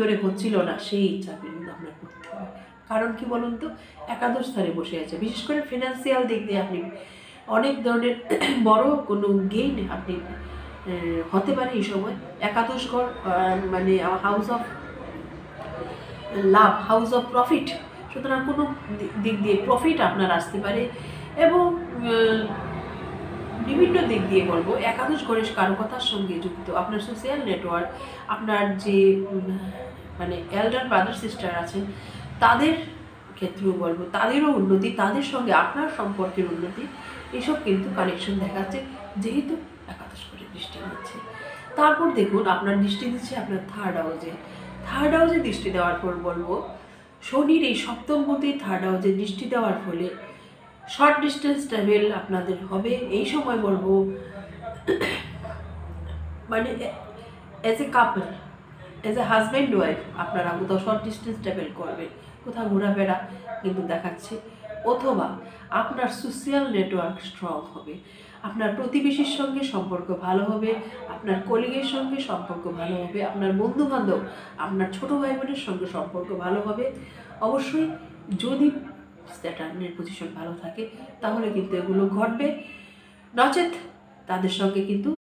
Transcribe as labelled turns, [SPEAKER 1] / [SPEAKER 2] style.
[SPEAKER 1] ধরে হচ্ছিল না, সেই চাকরি কিন্তু আপনার করতে হবে। কারণ কি বলুন তো, একাদশ স্থানে বসে আছে। বিশেষ করে ফিনান্সিয়াল দিক দিয়ে আপনি অনেক ধরনের বড় কোনো গেইন আপনি হতে পারে এই সময়। একাদশ ঘর মানে house of love, house of profit, সুতরাং কোনো দিক দিয়ে প্রফিট আপনার আসতে পারে। এবং বিভিন্ন দিক দিয়ে বলবো একাদশ ঘরের কারকতার সঙ্গে যুক্ত আপনার সোশ্যাল নেটওয়ার্ক, আপনার যে মানে এল্ডার ব্রাদার সিস্টার আছেন তাদের ক্ষেত্রেও বলবো, তাদেরও উন্নতি, তাদের সঙ্গে আপনার সম্পর্কের উন্নতি, এসব কিন্তু কানেকশন দেখাচ্ছে যেহেতু একাদশ ঘরে দৃষ্টি দিচ্ছে। তারপর দেখুন আপনার দৃষ্টি দিচ্ছে আপনার থার্ড হাউসে। থার্ড হাউসে দৃষ্টি দেওয়ার পর বলবো শনির এই সপ্তমপতি থার্ড হাউসে দৃষ্টি দেওয়ার ফলে শর্ট ডিস্টেন্স ট্রাভেল আপনাদের হবে এই সময়। বলবো মানে as a couple, as a husband wife আপনারা কোথাও শর্ট ডিস্টেন্স ট্রাভেল করবেন, কোথাও ঘোরাফেরা কিন্তু দেখাচ্ছে। অথবা আপনার সোশ্যাল নেটওয়ার্ক স্ট্রং হবে, আপনার প্রতিবেশীর সঙ্গে সম্পর্ক ভালো হবে, আপনার কলিগের সঙ্গে সম্পর্ক ভালো হবে, আপনার বন্ধুবান্ধব, আপনার ছোটো ভাই বোনের সঙ্গে সম্পর্ক ভালো হবে। অবশ্যই যদি স্যাটার্নের পজিশন ভালো থাকে তাহলে কিন্তু এগুলো ঘটবে, নচেত তাদের সঙ্গে কিন্তু